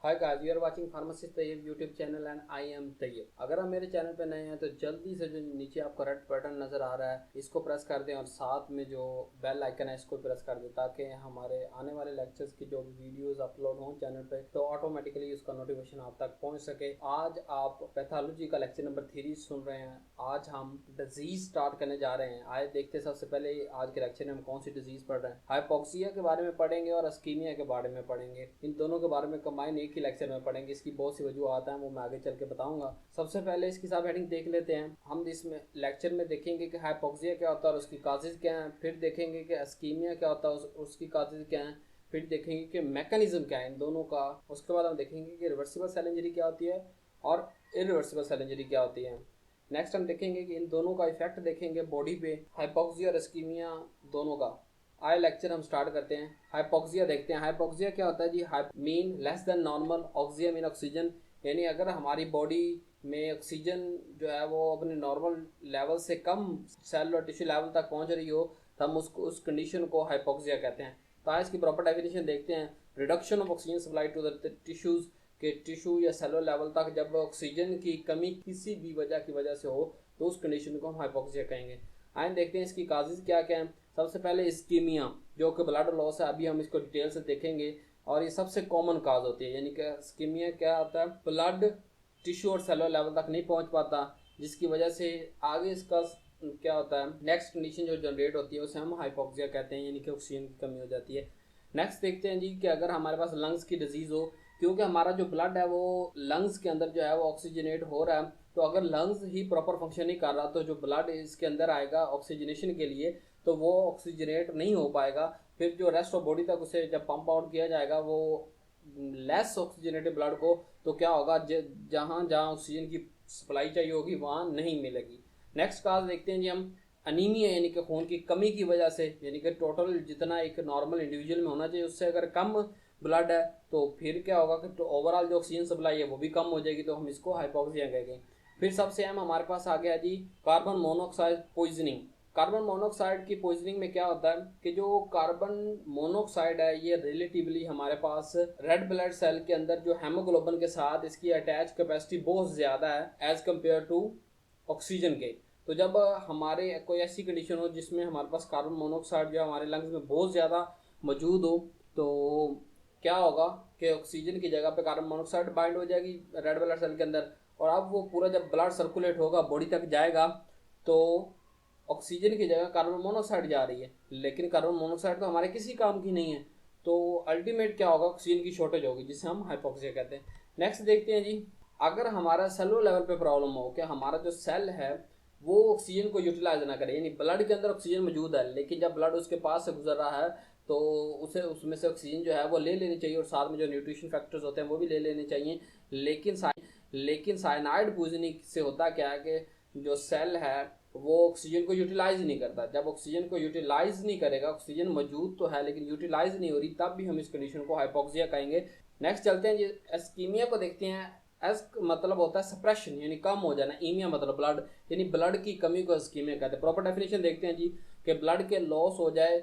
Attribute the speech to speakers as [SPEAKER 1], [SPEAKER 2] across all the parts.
[SPEAKER 1] Hi guys, you are watching pharmacist Taiyab YouTube channel and I am Taiyab. अगर आप मेरे channel पे नए हैं तो जल्दी से जो नीचे आपको रेड बटन नज़र आ रहा है इसको प्रेस कर दें और साथ में जो बेल आइकन है इसको प्रेस कर दें ताकि हमारे आने वाले लेक्चर्स की जो वीडियोस अपलोड हों चैनल पे तो ऑटोमेटिकली उसका नोटिफिकेशन आप तक पहुंच सके। आज आप पैथोलॉजी का लेक्चर नंबर 3 सुन रहे हैं। आज हम डिजीज स्टार्ट करने जा रहे हैं। आए देखते हैं सबसे पहले आज के लेक्चर में हम कौन सी डिजीज पढ़ रहे हैं। हाइपोक्सिया के बारे में पढ़ेंगे और अस्कीमिया के बारे में पढ़ेंगे। इन दोनों के बारे में कंबाइन एक ही लेक्चर में पढ़ेंगे। इसकी बहुत सी वजूहत हैं, वो मैं आगे चल के बताऊंगा। सबसे पहले इसकी सब हेडिंग देख लेते हैं। हम इसमें लेक्चर में देखेंगे कि हाइपोक्सिया क्या होता है और उसकी काजेज क्या हैं। फिर देखेंगे कि अस्कीमिया क्या होता है, उसकी काजेज क्या हैं। फिर देखेंगे कि मैकेनिज्म क्या है इन दोनों का। उसके बाद हम देखेंगे कि रिवर्सिबल सेल इंजरी क्या होती है और इरिवर्सिबल सेल इंजरी क्या होती है। नेक्स्ट हम देखेंगे कि इन दोनों का इफेक्ट देखेंगे बॉडी पे, हाइपोक्सिया और इस्कीमिया दोनों का। आए लेक्चर हम स्टार्ट करते हैं। हाइपोक्सिया देखते हैं। हाइपोक्सिया क्या होता है जी? Mean less than normal, oxygen mean oxygen, यानी अगर हमारी बॉडी में ऑक्सीजन जो है वो अपने नॉर्मल लेवल से कम सेल और टिश्यू लेवल तक पहुंच रही हो तो हम उसको उस कंडीशन को हाइपोक्सिया कहते हैं। तो आज इसकी प्रॉपर डेफिनेशन देखते हैं। Reduction of oxygen supply to the tissues के टिश्यू या सेलुलर लेवल तक जब ऑक्सीजन की कमी किसी भी वजह से हो तो उस कंडीशन को हम हाइपोक्सिया कहेंगे। आइए देखते हैं इसकी काजेज क्या क्या हैं। सबसे पहले इस्कीमिया जो कि ब्लड लॉस है, अभी हम इसको डिटेल से देखेंगे और ये सबसे कॉमन काज होती है। यानी कि इस्कीमिया क्या होता है? ब्लड टिश्यू और सेलुलर लेवल तक नहीं पहुंच पाता जिसकी वजह से आगे इसका क्या होता है, नेक्स्ट कंडीशन जो जनरेट होती है उसे हम हाइपोक्सिया कहते हैं, यानी कि ऑक्सीजन की कमी हो जाती है। नेक्स्ट देखते हैं जी कि अगर हमारे पास लंग्स की डिजीज हो, क्योंकि हमारा जो ब्लड है वो लंग्स के अंदर जो है वो ऑक्सीजनेट हो रहा है, तो अगर लंग्स ही प्रॉपर फंक्शन नहीं कर रहा तो जो ब्लड इसके अंदर आएगा ऑक्सीजनेशन के लिए तो वो ऑक्सीजनेट नहीं हो पाएगा। फिर जो रेस्ट ऑफ बॉडी तक उसे जब पंप आउट किया जाएगा वो लेस ऑक्सीजनेटेड ब्लड को, तो क्या होगा, जहाँ जहाँ ऑक्सीजन की सप्लाई चाहिए होगी वहाँ नहीं मिलेगी। नेक्स्ट काज देखते हैं जी हम। अनीमिया यानी कि खून की कमी की वजह से, यानी कि टोटल जितना एक नॉर्मल इंडिविजुअल में होना चाहिए उससे अगर कम ब्लड है तो फिर क्या होगा कि तो ओवरऑल जो ऑक्सीजन सप्लाई है वो भी कम हो जाएगी, तो हम इसको हाइपोक्सिया कहेंगे। फिर सबसे अहम हमारे पास आ गया जी carbon monoxide poisoning. Carbon monoxide की पॉइजनिंग में क्या होता है कि जो कार्बन मोनोऑक्साइड है ये रिलेटिवली हमारे पास रेड ब्लड सेल के अंदर जो हेमोग्लोबिन के साथ इसकी अटैच कैपेसिटी बहुत ज्यादा है एज कम्पेयर टू ऑक्सीजन के। तो जब हमारे कोई ऐसी कंडीशन हो जिसमें हमारे पास कार्बन मोनोऑक्साइड जो हमारे लंग्स में बहुत ज़्यादा मौजूद हो तो क्या होगा कि ऑक्सीजन की जगह पे कार्बन मोनोऑक्साइड बाइंड हो जाएगी रेड ब्लड सेल के अंदर, और अब वो पूरा जब ब्लड सर्कुलेट होगा बॉडी तक जाएगा तो ऑक्सीजन की जगह कार्बन मोनोऑक्साइड जा रही है, लेकिन कार्बन मोनोऑक्साइड तो हमारे किसी काम की नहीं है, तो अल्टीमेट क्या होगा, ऑक्सीजन की शॉर्टेज होगी जिसे हम हाइपोक्सिया कहते हैं। नेक्स्ट देखते हैं जी, अगर हमारा सेलुलर लेवल पे प्रॉब्लम हो कि हमारा जो सेल है वो ऑक्सीजन को यूटिलाइज ना करे, यानी ब्लड के अंदर ऑक्सीजन मौजूद है लेकिन जब ब्लड उसके पास से गुजर रहा है तो उसे उसमें से ऑक्सीजन जो है वो ले लेनी चाहिए और साथ में जो न्यूट्रिशन फैक्टर्स होते हैं वो भी ले लेने चाहिए। लेकिन साइनाइड पॉइजनिंग से होता क्या है कि जो सेल है वो ऑक्सीजन को यूटिलाइज नहीं करता। जब ऑक्सीजन को यूटिलाइज नहीं करेगा, ऑक्सीजन मौजूद तो है लेकिन यूटिलाइज नहीं हो रही, तब भी हम इस कंडीशन को हाइपोक्सिया कहेंगे। नेक्स्ट चलते हैं जी, इस्कीमिया को देखते हैं। एस मतलब होता है सप्रेशन, यानी कम हो जाना। ईमिया मतलब ब्लड, यानी ब्लड की कमी को इस्कीमिया कहते हैं। प्रॉपर डेफिनेशन देखते हैं जी कि ब्लड के लॉस हो जाए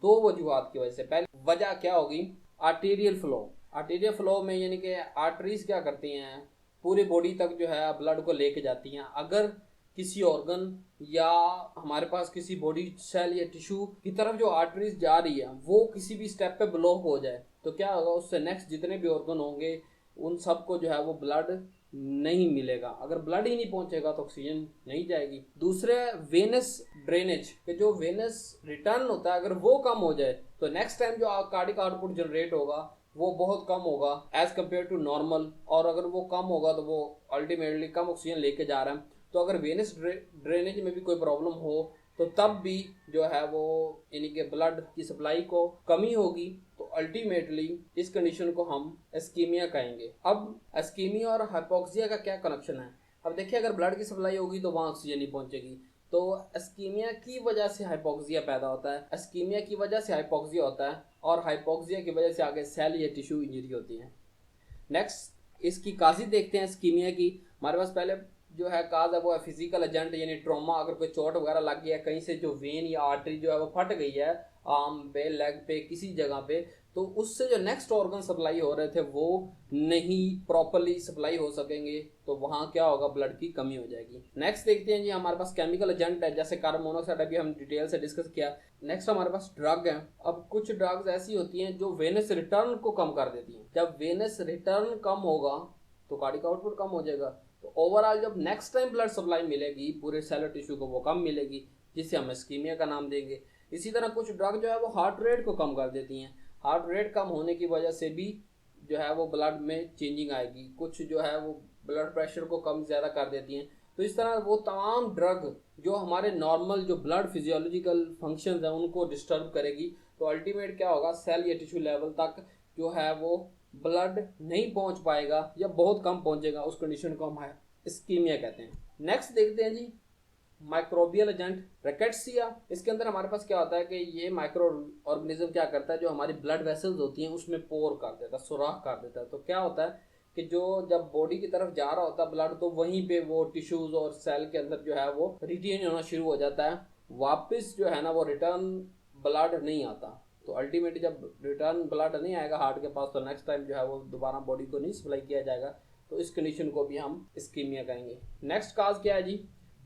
[SPEAKER 1] दो वजूहत की वजह से। पहले वजह क्या होगी, आर्टीरियल फ्लो। आर्टीरियल फ्लो में यानी कि आर्टरीज क्या करती हैं, पूरी बॉडी तक जो है ब्लड को लेके जाती हैं। अगर किसी ऑर्गन या हमारे पास किसी बॉडी सेल या टिश्यू की तरफ जो आर्टरीज जा रही है वो किसी भी स्टेप पे ब्लॉक हो जाए तो क्या होगा, उससे नेक्स्ट जितने भी ऑर्गन होंगे उन सबको जो है वो ब्लड नहीं मिलेगा। अगर ब्लड ही नहीं पहुंचेगा तो ऑक्सीजन नहीं जाएगी। दूसरे वेनस ड्रेनेज के जो वेनस रिटर्न होता है अगर वो कम हो जाए तो नेक्स्ट टाइम जो कार्डिक आउटपुट जनरेट होगा वो बहुत कम होगा एज कम्पेयर टू नॉर्मल, और अगर वो कम होगा तो वो अल्टीमेटली कम ऑक्सीजन लेके जा रहा है। तो अगर वेनस ड्रेनेज में भी कोई प्रॉब्लम हो तो तब भी जो है वो यानी कि ब्लड की सप्लाई को कमी होगी, तो अल्टीमेटली इस कंडीशन को हम इस्कीमिया कहेंगे। अब इस्कीमिया और हाइपोक्सिया का क्या कनेक्शन है? अब देखिए, अगर ब्लड की सप्लाई होगी तो वहाँ ऑक्सीजन नहीं पहुंचेगी, तो इस्कीमिया की वजह से हाइपोक्सिया पैदा होता है, इस्कीमिया की वजह से हाइपोक्सिया होता है, और हाइपोक्सिया की वजह से आगे सेल या टिश्यू इंजरी होती है। नेक्स्ट इसकी काजी देखते हैं इस्कीमिया की। हमारे पास पहले जो है काज है वो है फिजिकल एजेंट, यानी ट्रॉमा। अगर कोई चोट वगैरह लग गया कहीं से, जो वेन या आर्टरी जो है वो फट गई है आर्म पे, लेग पे, किसी जगह पे, तो उससे जो नेक्स्ट ऑर्गन सप्लाई हो रहे थे वो नहीं प्रॉपरली सप्लाई हो सकेंगे, तो वहाँ क्या होगा, ब्लड की कमी हो जाएगी। नेक्स्ट देखते हैं जी, हमारे पास केमिकल एजेंट है, जैसे कार्बन मोनोऑक्साइड अभी हम डिटेल से डिस्कस किया। नेक्स्ट हमारे पास ड्रग है। अब कुछ ड्रग्स ऐसी होती हैं जो वेनस रिटर्न को कम कर देती हैं। जब वेनस रिटर्न कम होगा तो कार्डियक आउटपुट कम हो जाएगा, तो ओवरऑल जब नेक्स्ट टाइम ब्लड सप्लाई मिलेगी पूरे सेलर टिश्यू को वो कम मिलेगी, जिससे हम इस्कीमिया का नाम देंगे। इसी तरह कुछ ड्रग जो है वो हार्ट रेट को कम कर देती हैं। हार्ट रेट कम होने की वजह से भी जो है वो ब्लड में चेंजिंग आएगी। कुछ जो है वो ब्लड प्रेशर को कम ज़्यादा कर देती हैं। तो इस तरह वो तमाम ड्रग जो हमारे नॉर्मल जो ब्लड फिजियोलॉजिकल फंक्शंस हैं उनको डिस्टर्ब करेगी। तो अल्टीमेट क्या होगा, सेल या टिश्यू लेवल तक जो है वो ब्लड नहीं पहुंच पाएगा या बहुत कम पहुंचेगा। उस कंडीशन को हम इस्कीमिया कहते हैं। नेक्स्ट देखते हैं जी, माइक्रोबियल एजेंट रैकेट्सिया। इसके अंदर हमारे पास क्या होता है कि ये माइक्रो ऑर्गेनिज्म क्या करता है, जो हमारी ब्लड वेसल्स होती हैं उसमें पोर कर देता है, सुराख कर देता है। तो क्या होता है कि जो जब बॉडी की तरफ जा रहा होता है ब्लड, तो वहीं पे वो टिश्यूज और सेल के अंदर जो है वो रिटेन होना शुरू हो जाता है। वापस जो है ना वो रिटर्न ब्लड नहीं आता। तो अल्टीमेटली जब रिटर्न ब्लड नहीं आएगा हार्ट के पास, तो नेक्स्ट टाइम जो है वो दोबारा बॉडी को नहीं सप्लाई किया जाएगा। तो इस कंडीशन को भी हम इस्कीमिया कहेंगे। नेक्स्ट काज क्या है जी,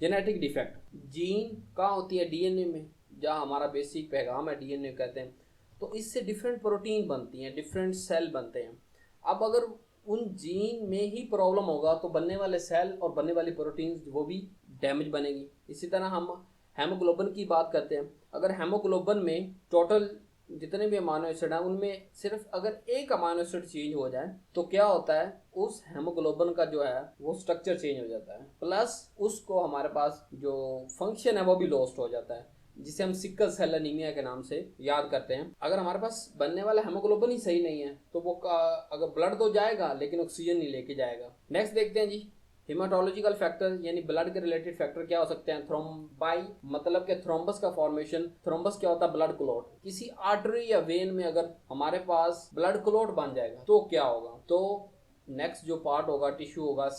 [SPEAKER 1] जेनेटिक डिफेक्ट। जीन कहाँ होती है, डीएनए में, जहाँ हमारा बेसिक पैगाम है डीएनए कहते हैं। तो इससे डिफरेंट प्रोटीन बनती हैं, डिफरेंट सेल बनते हैं। अब अगर उन जीन में ही प्रॉब्लम होगा तो बनने वाले सेल और बनने वाली प्रोटीन वो भी डैमेज बनेगी। इसी तरह हम हेमोग्लोबिन की बात करते हैं। अगर हेमोग्लोबिन में टोटल जितने भी अमाइनो एसिड हैं उनमें सिर्फ अगर एक अमाइनो एसिड चेंज हो जाए तो क्या होता है, उस हेमोग्लोबिन का जो है वो स्ट्रक्चर चेंज हो जाता है, प्लस उसको हमारे पास जो फंक्शन है वो भी लॉस्ट हो जाता है, जिसे हम सिकल सेल एनीमिया के नाम से याद करते हैं। अगर हमारे पास बनने वाला हेमोग्लोबिन ही सही नहीं है तो वो अगर ब्लड तो जाएगा लेकिन ऑक्सीजन नहीं लेके जाएगा। नेक्स्ट देखते हैं जी, हिमाटोलॉजिकल फैक्टर यानी ब्लड के रिलेटेड फैक्टर क्या हो सकते हैं। थ्रोम्बाई मतलब के थ्रोम्बस का फॉर्मेशन। थ्रोम्बस क्या होता है, ब्लड क्लॉट। किसी आर्टरी या वेन में अगर हमारे पास ब्लड क्लॉट बन जाएगा तो क्या होगा, तो नेक्स्ट जो पार्ट होगा, टिश्यू होगा,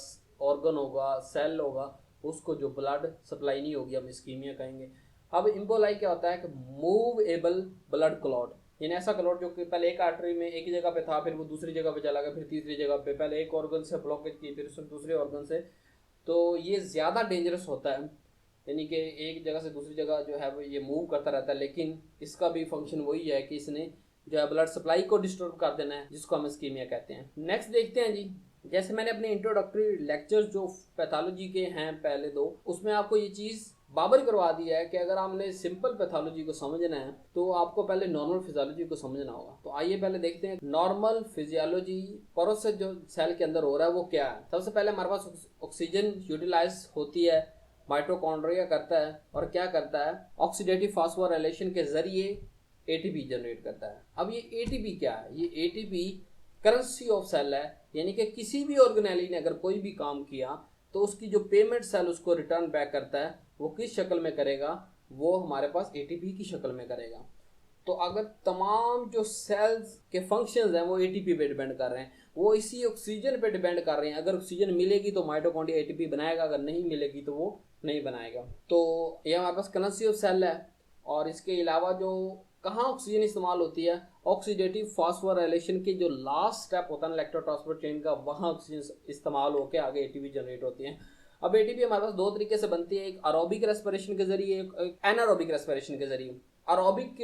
[SPEAKER 1] ऑर्गन होगा, सेल होगा, उसको जो ब्लड सप्लाई नहीं होगी हम इस्कीमिया कहेंगे। अब इम्बोलाई क्या होता है कि मूवेबल ब्लड क्लॉट, यानी ऐसा क्लॉट जो कि पहले एक आर्टरी में एक ही जगह पे था, फिर वो दूसरी जगह पे चला गया, फिर तीसरी जगह पे, पहले एक ऑर्गन से ब्लॉकेज की, फिर उसने दूसरे ऑर्गन से। तो ये ज़्यादा डेंजरस होता है, यानी कि एक जगह से दूसरी जगह जो है वो ये मूव करता रहता है, लेकिन इसका भी फंक्शन वही है कि इसने जो है ब्लड सप्लाई को डिस्टर्ब कर देना है, जिसको हम इस्कीमिया कहते हैं। नेक्स्ट देखते हैं जी, जैसे मैंने अपने इंट्रोडक्टरी लेक्चर्स जो पैथोलॉजी के हैं पहले दो, उसमें आपको ये चीज़ बाबर करवा दिया है कि अगर आपने सिंपल पैथोलॉजी को समझना है तो आपको पहले नॉर्मल फिजियोलॉजी को समझना होगा। तो आइए पहले देखते हैं नॉर्मल फिजियोलॉजी प्रोसेस जो सेल के अंदर हो रहा है वो क्या है। सबसे पहले हमारे पास ऑक्सीजन यूटिलाइज होती है, माइटोकॉन्ड्रिया करता है और क्या करता है, ऑक्सीडेटिव फास्फोराइलेशन के जरिए एटीपी जनरेट करता है। अब ये एटीपी क्या है, ये एटीपी करेंसी ऑफ सेल है, यानी कि किसी भी ऑर्गेनेली ने अगर कोई भी काम किया तो उसकी जो पेमेंट सेल उसको रिटर्न बैक करता है, वो किस शक्ल में करेगा, वो हमारे पास एटीपी की शक्ल में करेगा। तो अगर तमाम जो सेल्स के फंक्शंस हैं वो एटीपी पे डिपेंड कर रहे हैं, वो इसी ऑक्सीजन पे डिपेंड कर रहे हैं। अगर ऑक्सीजन मिलेगी तो माइटोकॉन्ड्रिया एटीपी बनाएगा, अगर नहीं मिलेगी तो वो नहीं बनाएगा। तो ये हमारे पास करेंसी ऑफ सेल है। और इसके अलावा जो कहाँ ऑक्सीजन इस्तेमाल होती है, ऑक्सीडेटिव फास्फोराइलेशन के जो लास्ट स्टेप होता है इलेक्ट्रॉन ट्रांसपोर्ट चेन का, वहाँ ऑक्सीजन इस्तेमाल होकर आगे एटीपी जनरेट होती है। अब एटीपी हमारे पास दो तरीके से बनती है, एक एरोबिक रेस्पिरेशन के जरिए, एक एनारोबिक रेस्पिरेशन के जरिए। एरोबिक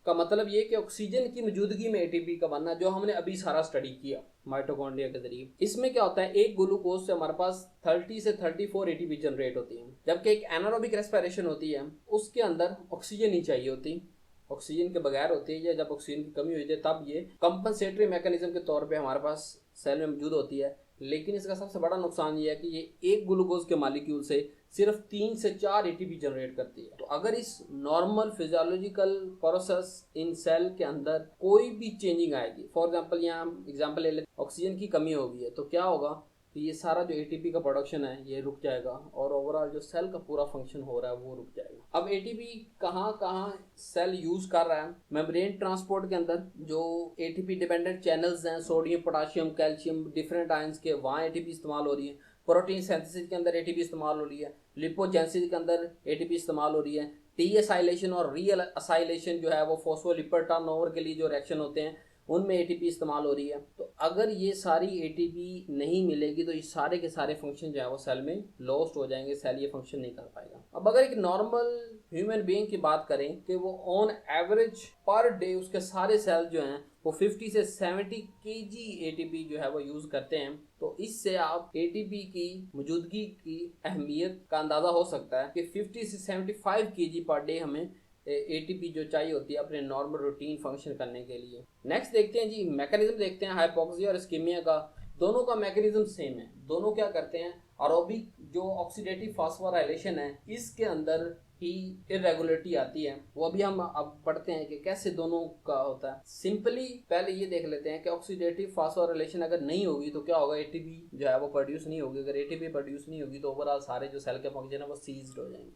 [SPEAKER 1] का मतलब ये कि ऑक्सीजन की मौजूदगी में एटीपी का बनना, जो हमने अभी सारा स्टडी किया माइटोकॉन्ड्रिया के जरिए। इसमें क्या होता है, एक ग्लूकोज से हमारे पास 30 से 34 एटीपी जनरेट होती है, जबकि एक एनारोबिक रेस्पिरेशन होती है उसके अंदर ऑक्सीजन ही चाहिए होती, ऑक्सीजन के बगैर होती है, या जब ऑक्सीजन की कमी होती है तब ये कंपनसेटरी मैकेनिज्म के तौर पे हमारे पास सेल में मौजूद होती है। लेकिन इसका सबसे बड़ा नुकसान ये है कि ये एक ग्लूकोज के मालिक्यूल से सिर्फ 3 से 4 एटीपी जनरेट करती है। तो अगर इस नॉर्मल फिजियोलॉजिकल प्रोसेस इन सेल के अंदर कोई भी चेंजिंग आएगी, फॉर एग्जांपल यहाँ एग्जांपल ले लेते, ऑक्सीजन की कमी होगी है, तो क्या होगा कि ये सारा जो एटीपी का प्रोडक्शन है ये रुक जाएगा और ओवरऑल जो सेल का पूरा फंक्शन हो रहा है वो रुक जाएगा। अब एटीपी कहाँ कहाँ सेल यूज कर रहा है, मेम्ब्रेन ट्रांसपोर्ट के अंदर जो एटीपी डिपेंडेंट चैनल्स हैं, sodium, potassium, calcium, different ions के, वहाँ एटीपी इस्तेमाल हो रही है। प्रोटीन सिंथेसिस के अंदर एटीपी इस्तेमाल हो रही है। लिपोजेनेसिस के अंदर एटीपी इस्तेमाल हो रही है। टीएसाइलेशन और रीअसाइलेशन जो है वो फॉस्फोलिपिड टर्नओवर के लिए जो रिएक्शन होते हैं उनमें एटीपी इस्तेमाल हो रही है। तो अगर ये सारी एटीपी नहीं मिलेगी तो ये सारे के सारे फंक्शन जो है वो सेल में लॉस्ट हो जाएंगे, सेल ये फंक्शन नहीं कर पाएगा। अब अगर एक नॉर्मल ह्यूमन बीइंग की बात करें कि वो ऑन एवरेज पर डे उसके सारे सेल जो हैं वो 50 से 70 केजी एटीपी जो है वो यूज करते हैं, तो इससे आप एटीपी की मौजूदगी की अहमियत का अंदाजा हो सकता है कि 50 से 75 केजी पर डे हमें एटीपी जो चाहिए होती है अपने नॉर्मल रूटीन फंक्शन करने के लिए। नेक्स्ट देखते हैं जी, मैकेनिज्म देखते हैं हाइपोक्सिया और इस्कीमिया का। दोनों का मैकेनिज्म सेम है। दोनों क्या करते हैं, एरोबिक जो ऑक्सीडेटिव फास्फोराइलेशन है इसके अंदर ही इरेगुलरिटी आती है। वो अभी हम अब पढ़ते हैं कि कैसे दोनों का होता है। सिंपली पहले ये देख लेते हैं कि ऑक्सीडेटिव फास्फोराइलेशन अगर नहीं होगी तो क्या होगा, एटीपी जो है वो प्रोड्यूस नहीं होगी। अगर एटीपी प्रोड्यूस नहीं होगी तो ओवरऑल सारे जो सेल के फंक्शन है वो सीज्ड हो जाएंगे।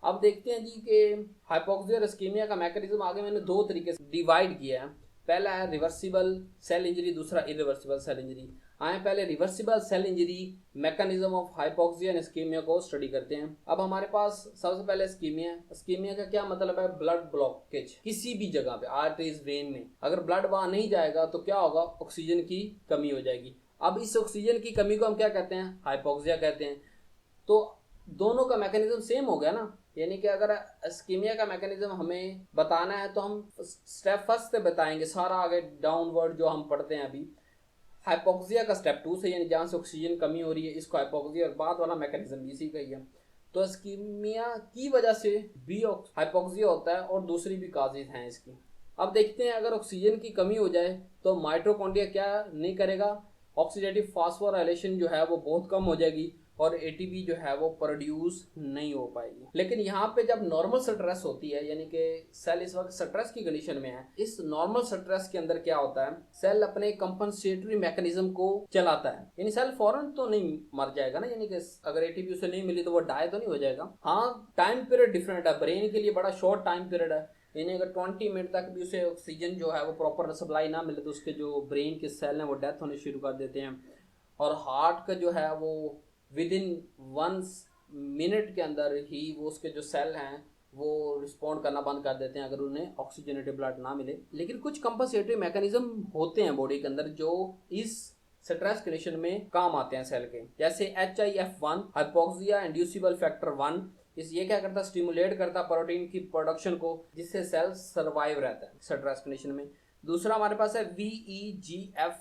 [SPEAKER 1] अब देखते हैं जी कि हाइपोक्सिया और इस्कीमिया का मैकेनिज्म आगे मैंने दो तरीके से डिवाइड किया है। पहला है रिवर्सिबल सेल इंजरी, दूसरा इरिवर्सिबल सेल इंजरी। आए पहले reversible cell injury mechanism of hypoxia and ischemia को स्टडी करते हैं। अब हमारे पास सबसे पहले इस्कीमिया का क्या मतलब है, ब्लड ब्लॉकेज किसी भी जगह पे, आर्टरीज वेन में अगर ब्लड वहां नहीं जाएगा तो क्या होगा, ऑक्सीजन की कमी हो जाएगी। अब इस ऑक्सीजन की कमी को हम क्या कहते हैं, हाइपोक्सिया कहते हैं। तो दोनों का मैकेनिज्म सेम हो गया ना, यानी कि अगर इस्कीमिया का मैकेनिज्म हमें बताना है तो हम स्टेप फर्स्ट से बताएंगे, सारा आगे डाउनवर्ड जो हम पढ़ते हैं अभी। हाइपोक्सिया का स्टेप 2 से, यानी जहाँ से ऑक्सीजन कमी हो रही है इसको हाइपोक्सिया, और बाद वाला मैकेनिज्म भी इसी का ही है। तो इस्कीमिया की वजह से भी हाइपोक्सिया होता है और दूसरी भी काजेज हैं इसकी। अब देखते हैं अगर ऑक्सीजन की कमी हो जाए तो माइटोकॉन्ड्रिया क्या नहीं करेगा, ऑक्सीडेटिव फास्फोराइलेशन जो है वो बहुत कम हो जाएगी और एटीपी जो है वो प्रोड्यूस नहीं हो पाएगी। लेकिन यहाँ पे जब नॉर्मल स्ट्रेस होती है, यानी कि सेल इस वक्त स्ट्रेस की कंडीशन में है, इस नॉर्मल स्ट्रेस के अंदर क्या होता है, सेल अपने कंपनसेटरी मैकेनिज्म को चलाता है। यानी सेल फौरन तो नहीं मर जाएगा ना, यानी कि अगर एटीपी उसे नहीं मिली तो वो डाई तो नहीं हो जाएगा। हाँ, टाइम पीरियड डिफरेंट है। ब्रेन के लिए बड़ा शॉर्ट टाइम पीरियड है, यानी अगर 20 मिनट तक भी उसे ऑक्सीजन जो है वो प्रॉपर सप्लाई ना मिले तो उसके जो ब्रेन के सेल हैं वो डेथ होने शुरू कर देते हैं। और हार्ट का जो है वो विद इन 1 मिनट के अंदर ही वो उसके जो सेल हैं वो रिस्पॉन्ड करना बंद कर देते हैं अगर उन्हें ऑक्सीजनेटेड ब्लड ना मिले। लेकिन कुछ कंपनसेटरी मैकेनिज्म होते हैं बॉडी के अंदर जो इस स्ट्रेस कंडीशन में काम आते हैं सेल के, जैसे HIF1 हाइपोक्सिया इंड्यूसिबल फैक्टर 1। ये क्या करता है, स्टिमुलेट करता प्रोटीन की प्रोडक्शन को, जिससे सेल सर्वाइव रहता है स्ट्रेस कंडीशन में। दूसरा हमारे पास है VEGF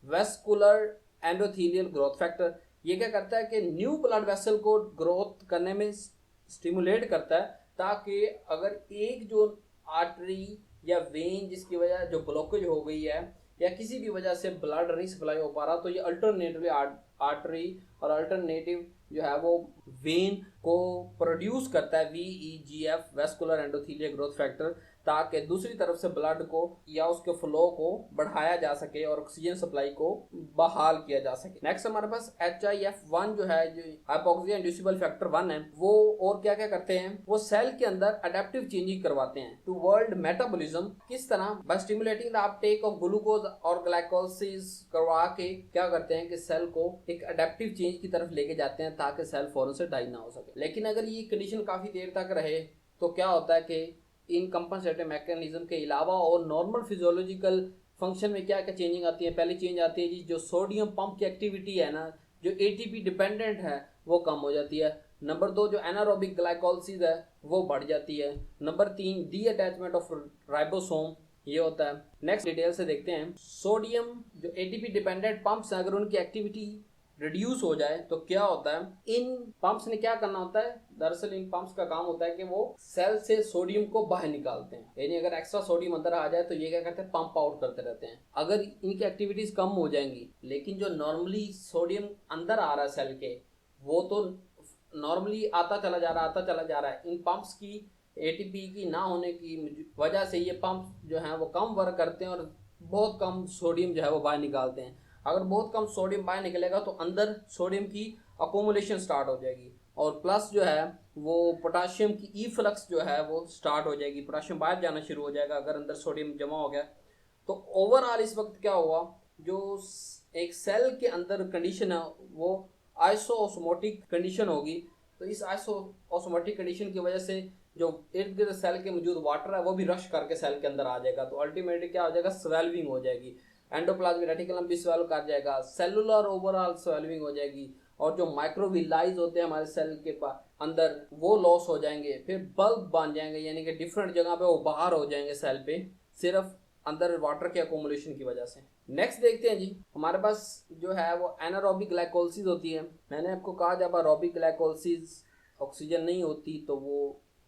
[SPEAKER 1] vascular endothelial growth factor. ये क्या करता है कि न्यू ब्लड वेसल को ग्रोथ करने में स्टिमुलेट करता है, ताकि अगर एक जो आर्टरी या वेन जिसकी वजह जो ब्लॉकेज हो गई है या किसी भी वजह से ब्लड नहीं सप्लाई हो पा रहा, तो ये अल्टरनेटिवली आर्टरी और अल्टरनेटिव जो है वो वेन को प्रोड्यूस करता है VEGF vascular endothelial growth factor, ताकि दूसरी तरफ से ब्लड को या उसके फ्लो को बढ़ाया जा सके और ऑक्सीजन सप्लाई को बहाल किया जा सके। नेक्स्ट हमारे पास HIF1 जो है, जो हाइपोक्सिया इंड्यूसिबल फैक्टर 1 है, वो और क्या क्या करते हैं, वो सेल के अंदर अडेप्टिव चेंजिंग करवाते हैं टू वर्ल्ड मेटाबॉलिज्म। किस तरह, by stimulating the uptake of glucose और ग्लाइकोलाइसिस करवा के क्या करते हैं कि सेल को एक अडेप्टिव चेंज की तरफ लेके जाते हैं ताकि सेल फौरन से डाई ना हो सके। लेकिन अगर ये कंडीशन काफी देर तक रहे तो क्या होता है कि इन कंपनसेटरी मैकेनिज्म के अलावा और नॉर्मल फिजियोलॉजिकल फंक्शन में क्या क्या चेंजिंग आती है। पहली चेंज आती है जी, जो सोडियम पंप की एक्टिविटी है ना, जो एटीपी डिपेंडेंट है वो कम हो जाती है। नंबर 2, जो एनारोबिक ग्लाइकोलाइसिस है वो बढ़ जाती है। Number 3, D attachment of ribosome ये होता है। नेक्स्ट डिटेल से देखते हैं, सोडियम जो एटीपी डिपेंडेंट पंप्स हैं अगर उनकी एक्टिविटी रिड्यूस हो जाए तो क्या होता है, इन पंप्स ने क्या करना होता है, दरअसल इन पंप्स का काम होता है कि वो सेल से सोडियम को बाहर निकालते हैं। यानी अगर एक्स्ट्रा सोडियम अंदर आ जाए तो ये क्या करते हैं, पंप आउट करते रहते हैं। अगर इनकी एक्टिविटीज कम हो जाएंगी, लेकिन जो नॉर्मली सोडियम अंदर आ रहा है सेल के, वो तो नॉर्मली आता चला जा रहा है। इन पंप्स की एटीपी की ना होने की वजह से ये पंप जो है वो कम वर्क करते हैं और बहुत कम सोडियम जो है वो बाहर निकालते हैं। अगर बहुत कम सोडियम बाहर निकलेगा तो अंदर सोडियम की अकोमुलेशन स्टार्ट हो जाएगी और प्लस जो है वो पोटाशियम की इफ्लक्स जो है वो स्टार्ट हो जाएगी, पोटाशियम बाहर जाना शुरू हो जाएगा अगर अंदर सोडियम जमा हो गया। तो ओवरऑल इस वक्त क्या हुआ, जो एक सेल के अंदर कंडीशन है वो आइसोओस्मोटिक कंडीशन होगी। तो इस आइसोओस्मोटिक कंडीशन की वजह से जो इर्द गिर्द सेल के मौजूद वाटर है वो भी रश करके सेल के अंदर आ जाएगा। तो अल्टीमेटली क्या हो जाएगा, स्वेल्विंग हो जाएगी, एंडोप्लाज्मिक रेटिकुलम भी स्वेल कर जाएगा, सेलुलर ओवरऑल स्वेल्विंग हो जाएगी, और जो माइक्रोविलाइज होते हैं हमारे सेल के अंदर वो लॉस हो जाएंगे। फिर बल्ब बन जाएंगे, यानी कि डिफरेंट जगह पे वो बाहर हो जाएंगे सेल पे, सिर्फ अंदर वाटर के अकोमोडेशन की वजह से। नेक्स्ट देखते हैं जी, हमारे पास जो है वो एनारोबिक ग्लाइकोलिसिस होती है। मैंने आपको कहा जब एरोबिक ग्लाइकोलिसिस ऑक्सीजन नहीं होती तो वो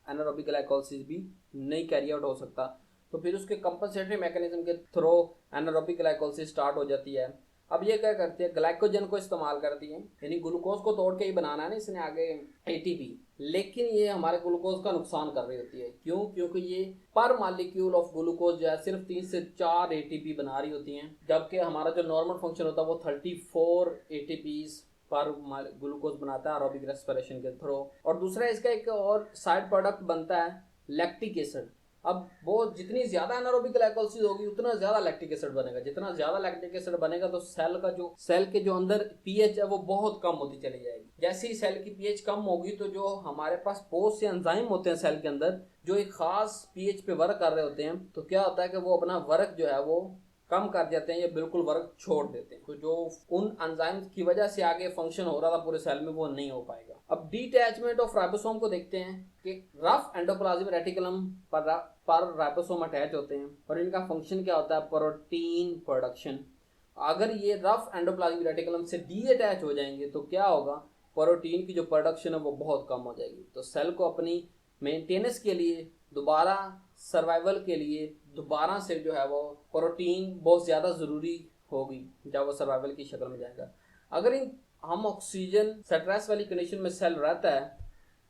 [SPEAKER 1] एनारोबिक ग्लाइकोलिसिस भी नहीं कैरी आउट हो सकता। तो फिर उसके कंपनसेटरी मैकेनिज्म के थ्रू एनारोबिक ग्लाइकोलिसिस स्टार्ट हो जाती है। अब ये क्या करती है, ग्लाइकोजन को इस्तेमाल करती है, यानी ग्लूकोज को तोड़ के ही बनाना है ना इसने आगे एटीपी, लेकिन ये हमारे ग्लूकोज का नुकसान कर रही होती है। क्यों? क्योंकि ये पर मॉलिक्यूल ऑफ ग्लूकोज जो है सिर्फ 3 से 4 एटीपी बना रही होती हैं, जबकि हमारा जो नॉर्मल फंक्शन होता है वो 34 एटीपीज पर ग्लूकोज बनाता है एरोबिक रेस्पिरेशन के थ्रू। और दूसरा इसका एक और साइड प्रोडक्ट बनता है लैक्टिक एसिड। अब वो जितनी ज्यादा एनारोबिक ग्लाइकोलिसिस होगी उतना ज्यादा लैक्टिक एसिड बनेगा, जितना ज्यादा लैक्टिक एसिड बनेगा तो सेल के जो अंदर पीएच है वो बहुत कम होती चली जाएगी। जैसे ही सेल की पीएच कम होगी तो जो हमारे पास बहुत से एंजाइम होते हैं सेल के अंदर जो एक खास पीएच पे वर्क कर रहे होते हैं, तो क्या होता है कि वो अपना वर्क जो है वो कम कर जाते हैं या बिल्कुल वर्क छोड़ देते हैं। तो जो उन एंजाइम्स की वजह से आगे फंक्शन हो रहा था पूरे सेल में वो नहीं हो पाएगा। अब डिटैचमेंट ऑफ राइबोसोम को देखते हैं कि रफ एंडोप्लाज्मिक रेटिकुलम पर राइबोसोम अटैच होते हैं और इनका फंक्शन क्या होता है, प्रोटीन प्रोडक्शन। अगर ये रफ एंडोप्लाज्मिक रेटिकुलम से डीअटैच हो जाएंगे तो क्या होगा, प्रोटीन की जो प्रोडक्शन है वो बहुत कम हो जाएगी। तो सेल को अपनी मेंटेनेंस के लिए, दोबारा सर्वाइवल के लिए दोबारा से जो है वो प्रोटीन बहुत ज़्यादा ज़रूरी होगी जब वो सर्वाइवल की शक्ल में जाएगा। अगर हम ऑक्सीजन स्ट्रेस वाली कंडीशन में सेल रहता है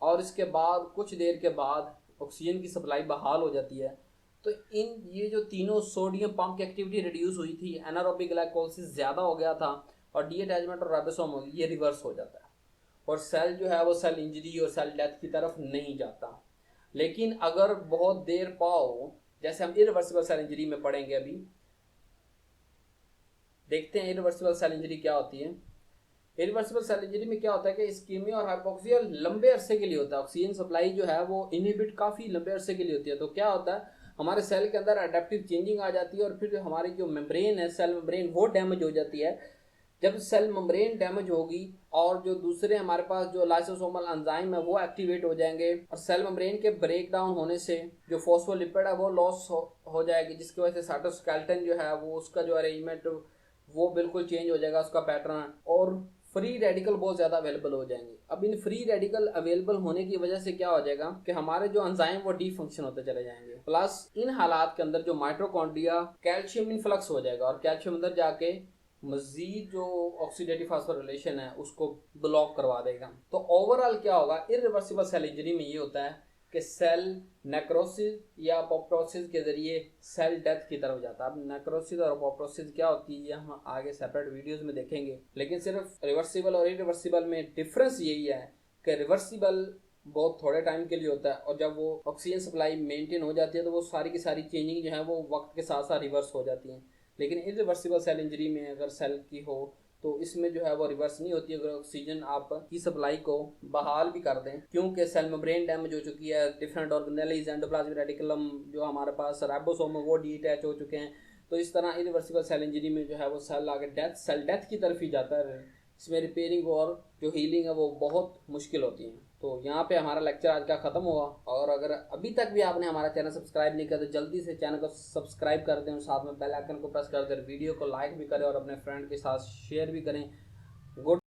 [SPEAKER 1] और इसके बाद कुछ देर के बाद ऑक्सीजन की सप्लाई बहाल हो जाती है, तो ये जो तीनों सोडियम पंप की एक्टिविटी रिड्यूस हुई थी, एनारोबिक ग्लाइकोलिसिस ज़्यादा हो गया था और डीअटैचमेंट और राइबोसोम हो गई, ये रिवर्स हो जाता है और सेल जो है वो सेल इंजरी और सेल डेथ की तरफ नहीं जाता। लेकिन अगर बहुत देर पाओ, जैसे हम इरिवर्सिबल सेल इंजरी में पढ़ेंगे, अभी देखते हैं इरिवर्सिबल सेल इंजरी क्या होती है। इरिवर्सिबल सेल इंजरी में क्या होता है कि इस्कीमिया और हाइपोक्सिया लंबे अरसे के लिए होता है, ऑक्सीजन सप्लाई जो है वो इनहिबिट काफ़ी लंबे अरसे के लिए होती है। तो क्या होता है, हमारे सेल के अंदर अडेप्टिव चेंजिंग आ जाती है और फिर हमारी जो मेम्ब्रेन है, सेल मेम्ब्रेन, वो डैमेज हो जाती है। जब सेल मेम्ब्रेन डैमेज होगी और जो दूसरे हमारे पास जो लाइसोसोमल एंजाइम है वो एक्टिवेट हो जाएंगे और सेल मेम्ब्रेन के ब्रेक डाउन होने से जो फॉस्फोलिपिड है वो लॉस हो जाएगी, जिसकी वजह से साइटोस्केलेटन जो है वो उसका जो अरेंजमेंट वो बिल्कुल चेंज हो जाएगा, उसका पैटर्न, और फ्री रेडिकल बहुत ज़्यादा अवेलेबल हो जाएंगे। अब इन फ्री रेडिकल अवेलेबल होने की वजह से क्या हो जाएगा कि हमारे जो एंजाइम वो डीफंक्शन होते चले जाएंगे। प्लस इन हालात के अंदर जो माइटोकॉन्ड्रिया कैल्शियम इनफ्लक्स हो जाएगा और कैल्शियम अंदर जाके मजीद जो ऑक्सीडेटिव फास्फोरिलेशन है उसको ब्लॉक करवा देगा। तो ओवरऑल क्या होगा, इरिवर्सिबल सेल इंजरी में ये होता है कि सेल नेक्रोसिस या अपोप्टोसिस के जरिए सेल डेथ की तरफ जाता है। अब नेक्रोसिस और अपोप्टोसिस क्या होती है हम आगे सेपरेट वीडियोस में देखेंगे, लेकिन सिर्फ रिवर्सिबल और इरिवर्सिबल में डिफरेंस यही है कि रिवर्सिबल बहुत थोड़े टाइम के लिए होता है और जब वो ऑक्सीजन सप्लाई मेंटेन हो जाती है तो वो सारी की सारी चेंजिंग जो है वो वक्त के साथ साथ रिवर्स हो जाती हैं। लेकिन इरिवर्सिबल सेल इंजरी में अगर सेल की हो तो इसमें जो है वो रिवर्स नहीं होती अगर ऑक्सीजन आप की सप्लाई को बहाल भी कर दें, क्योंकि सेल मेम्ब्रेन डैमेज हो चुकी है, डिफरेंट ऑर्गेनेलीज, एंडोप्लाज्मिक रेटिकुलम जो हमारे पास राइबोसोम है वो डीअटैच हो चुके हैं। तो इस तरह इरिवर्सिबल सेल इंजरी में जो है वो सेल आगे सेल डेथ की तरफ ही जाता है। इसमें रिपेयरिंग और जो हीलिंग है वो बहुत मुश्किल होती है। तो यहाँ पे हमारा लेक्चर आज का ख़त्म हुआ और अगर अभी तक भी आपने हमारा चैनल सब्सक्राइब नहीं किया तो जल्दी से चैनल को सब्सक्राइब कर दें और साथ में बेल आइकन को प्रेस कर दें, वीडियो को लाइक भी करें और अपने फ्रेंड के साथ शेयर भी करें